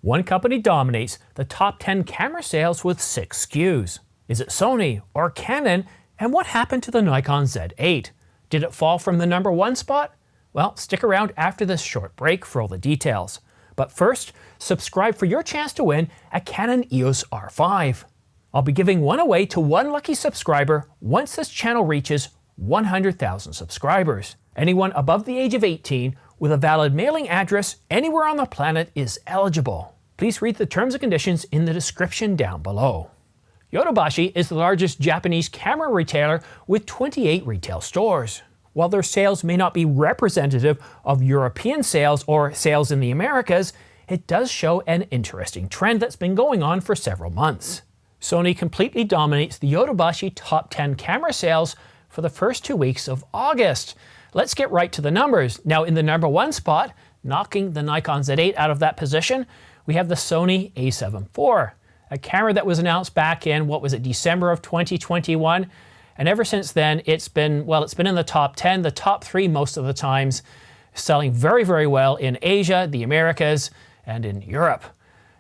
One company dominates the top 10 camera sales with 6 SKUs. Is it Sony or Canon? And what happened to the Nikon Z8? Did it fall from the number 1 spot? Well, stick around after this short break for all the details. But first, subscribe for your chance to win a Canon EOS R5. I'll be giving one away to one lucky subscriber once this channel reaches 100,000 subscribers. Anyone above the age of 18 with a valid mailing address anywhere on the planet is eligible. Please read the terms and conditions in the description down below. Yodobashi is the largest Japanese camera retailer with 28 retail stores. While their sales may not be representative of European sales or sales in the Americas, it does show an interesting trend that's been going on for several months. Sony completely dominates the Yodobashi top 10 camera sales for the first 2 weeks of August. Let's get right to the numbers. Now in the number 1 spot, knocking the Nikon Z8 out of that position, we have the Sony a7 IV, a camera that was announced back in, December of 2021. And ever since then, it's been in the top 10, the top 3 most of the times, selling very, very well in Asia, the Americas, and in Europe.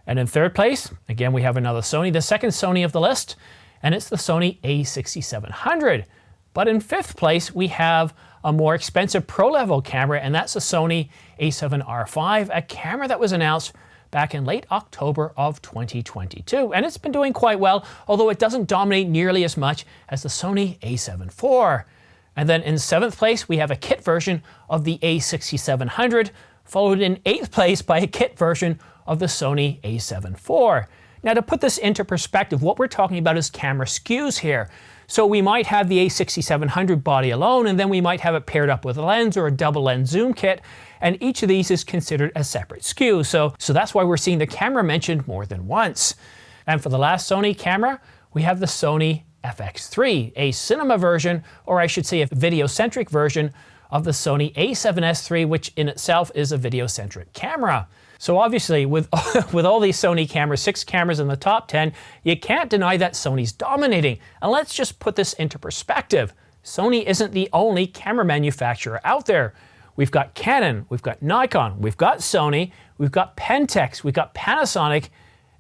And in third place, again, we have another Sony, the second Sony of the list, and it's the Sony a6700. But in 5th place, we have a more expensive pro-level camera, and that's the Sony a7R5, a camera that was announced back in late October of 2022. And it's been doing quite well, although it doesn't dominate nearly as much as the Sony a7 IV. And then in 7th place, we have a kit version of the a6700, followed in 8th place by a kit version of the Sony a7 IV. Now to put this into perspective, what we're talking about is camera SKUs here. So we might have the a6700 body alone, and then we might have it paired up with a lens or a double lens zoom kit, and each of these is considered a separate SKU. So that's why we're seeing the camera mentioned more than once. And for the last Sony camera, we have the Sony FX3, a cinema version, or I should say a video-centric version of the Sony a7S III, which in itself is a video-centric camera. So obviously, with all these Sony cameras, 6 cameras in the top 10, you can't deny that Sony's dominating. And let's just put this into perspective. Sony isn't the only camera manufacturer out there. We've got Canon, we've got Nikon, we've got Sony, we've got Pentax, we've got Panasonic,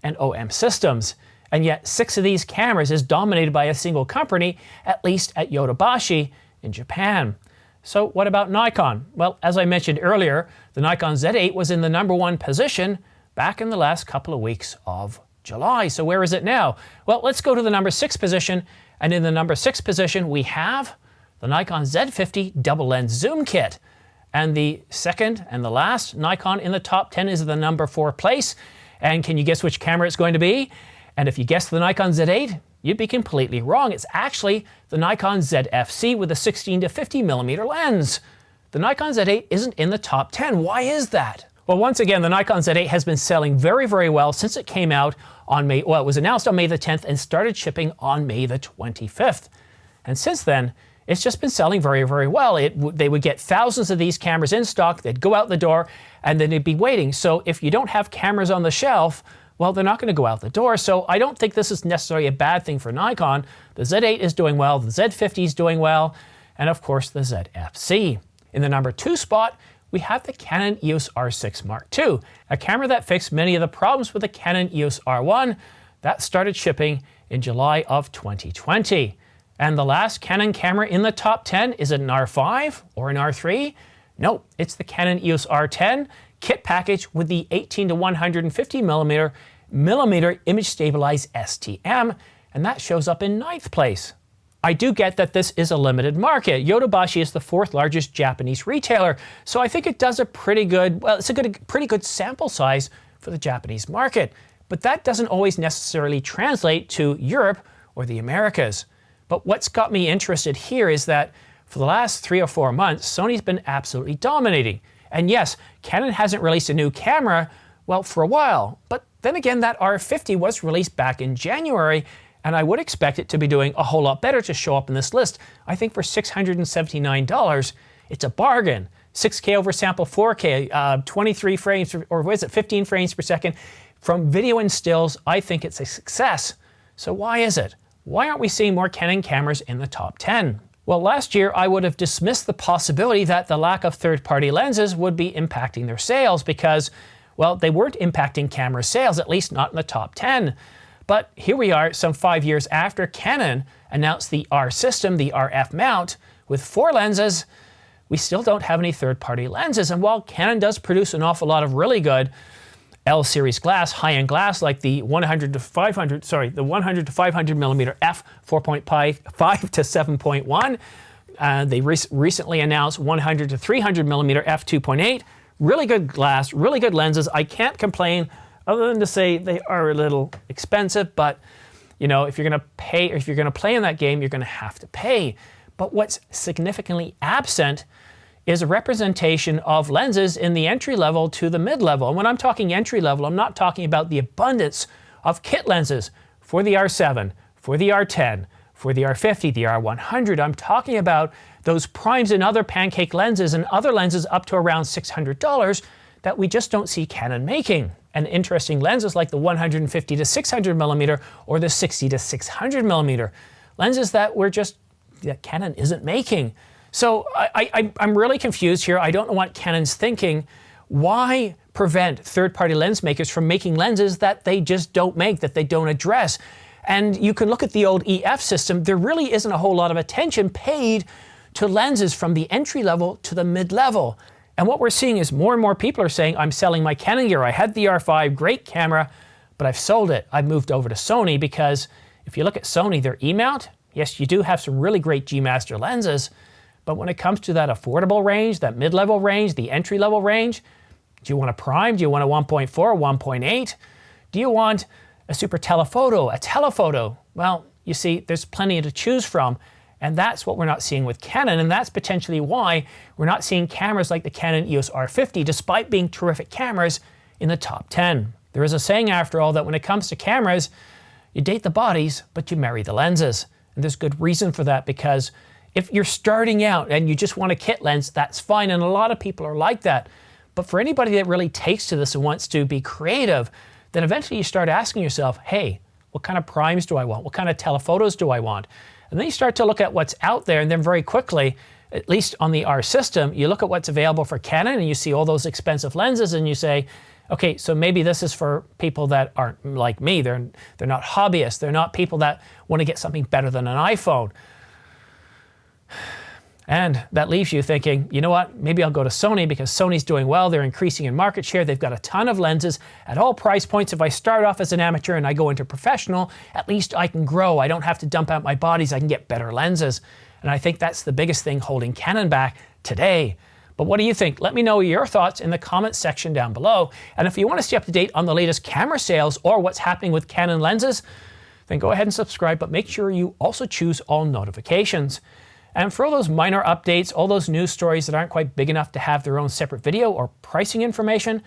and OM Systems. And yet 6 of these cameras is dominated by a single company, at least at Yodobashi in Japan. So what about Nikon? Well, as I mentioned earlier, the Nikon Z8 was in the number 1 position back in the last couple of weeks of July. So where is it now? Well, let's go to the number 6 position. And in the number 6 position, we have the Nikon Z50 double lens zoom kit. And the second and the last Nikon in the top 10 is the number 4 place. And can you guess which camera it's going to be? And if you guessed the Nikon Z8, you'd be completely wrong. It's actually the Nikon ZFC with a 16 to 50 millimeter lens. The Nikon Z8 isn't in the top 10. Why is that? Well, once again, the Nikon Z8 has been selling very, very well since it came out on May, well, it was announced on May the 10th and started shipping on May the 25th. And since then, it's just been selling very, very well. They would get thousands of these cameras in stock, they'd go out the door, and then they'd be waiting. So if you don't have cameras on the shelf, well, they're not going to go out the door. So I don't think this is necessarily a bad thing for Nikon. The Z8 is doing well, the Z50 is doing well, and of course the ZFC. In the number 2 spot, we have the Canon EOS R6 Mark II, a camera that fixed many of the problems with the Canon EOS R1 that started shipping in July of 2020. And the last Canon camera in the top 10, is it an R5 or an R3? No, it's the Canon EOS R10 kit package with the 18 to 150 millimeter image stabilized STM, and that shows up in 9th place. I do get that this is a limited market. Yodobashi is the 4th largest Japanese retailer, so I think it does a pretty good, well, it's a pretty good sample size for the Japanese market. But that doesn't always necessarily translate to Europe or the Americas. But what's got me interested here is that for the last 3 or 4 months, Sony's been absolutely dominating. And yes, Canon hasn't released a new camera, well, for a while. But then again, that R50 was released back in January, and I would expect it to be doing a whole lot better to show up in this list. I think for $679, it's a bargain. 6K over sample 4K, 23 frames, or what is it, 15 frames per second. From video and stills, I think it's a success. So why is it? Why aren't we seeing more Canon cameras in the top 10? Well, last year I would have dismissed the possibility that the lack of third-party lenses would be impacting their sales because, well, they weren't impacting camera sales, at least not in the top 10. But here we are some 5 years after Canon announced the R system, the RF mount, with 4 lenses. We still don't have any third-party lenses. And while Canon does produce an awful lot of really good L-series glass, high-end glass, like the 100 to 500 millimeter f 4.5 to 7.1. They recently announced 100 to 300 millimeter f 2.8. Really good glass, really good lenses. I can't complain, other than to say they are a little expensive, but you know, if you're gonna pay, or if you're gonna play in that game, you're gonna have to pay. But what's significantly absent is a representation of lenses in the entry level to the mid level. And when I'm talking entry level, I'm not talking about the abundance of kit lenses for the R7, for the R10, for the R50, the R100. I'm talking about those primes and other pancake lenses and other lenses up to around $600 that we just don't see Canon making. And interesting lenses like the 150 to 600 millimeter or the 60 to 600 millimeter. Lenses that Canon isn't making. So I'm really confused here. I don't know what Canon's thinking. Why prevent third-party lens makers from making lenses that they just don't make, that they don't address? And you can look at the old EF system. There really isn't a whole lot of attention paid to lenses from the entry level to the mid-level. And what we're seeing is more and more people are saying, I'm selling my Canon gear. I had the R5, great camera, but I've sold it. I've moved over to Sony because if you look at Sony, their E-mount, yes, you do have some really great G-Master lenses, but when it comes to that affordable range, that mid-level range, the entry-level range, do you want a prime? Do you want a 1.4, 1.8? Do you want a super telephoto, a telephoto? Well, you see, there's plenty to choose from, and that's what we're not seeing with Canon, and that's potentially why we're not seeing cameras like the Canon EOS R50, despite being terrific cameras, in the top 10. There is a saying, after all, that when it comes to cameras, you date the bodies, but you marry the lenses. And there's good reason for that, because if you're starting out and you just want a kit lens, that's fine, and a lot of people are like that. But for anybody that really takes to this and wants to be creative, then eventually you start asking yourself, hey, what kind of primes do I want? What kind of telephotos do I want? And then you start to look at what's out there, and then very quickly, at least on the R system, you look at what's available for Canon and you see all those expensive lenses and you say, okay, so maybe this is for people that aren't like me. They're not hobbyists. They're not people that want to get something better than an iPhone. And that leaves you thinking, you know what, maybe I'll go to Sony because Sony's doing well. They're increasing in market share. They've got a ton of lenses at all price points. If I start off as an amateur and I go into professional, at least I can grow. I don't have to dump out my bodies. I can get better lenses. And I think that's the biggest thing holding Canon back today. But what do you think? Let me know your thoughts in the comments section down below. And if you want to stay up to date on the latest camera sales or what's happening with Canon lenses, then go ahead and subscribe, but make sure you also choose all notifications. And for all those minor updates, all those news stories that aren't quite big enough to have their own separate video or pricing information,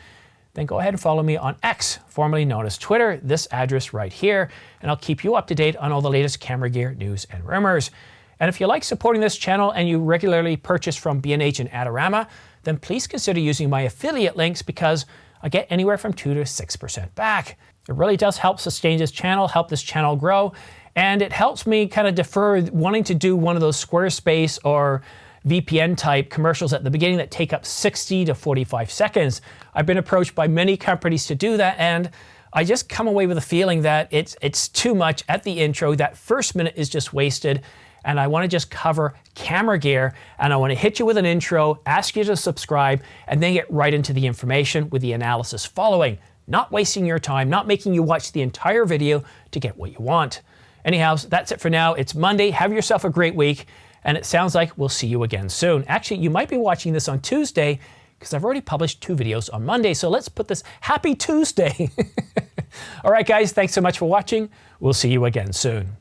then go ahead and follow me on X, formerly known as Twitter, this address right here, and I'll keep you up to date on all the latest camera gear news and rumors. And if you like supporting this channel and you regularly purchase from B&H and Adorama, then please consider using my affiliate links because I get anywhere from 2 to 6% back. It really does help sustain this channel, help this channel grow, and it helps me kind of defer wanting to do one of those Squarespace or VPN type commercials at the beginning that take up 60 to 45 seconds. I've been approached by many companies to do that, and I just come away with a feeling that it's too much at the intro. That first minute is just wasted, and I want to just cover camera gear, and I want to hit you with an intro, ask you to subscribe, and then get right into the information with the analysis following. Not wasting your time, not making you watch the entire video to get what you want. Anyhow, that's it for now. It's Monday. Have yourself a great week, and it sounds like we'll see you again soon. Actually, you might be watching this on Tuesday because I've already published 2 videos on Monday, so let's put this happy Tuesday. All right, guys, thanks so much for watching. We'll see you again soon.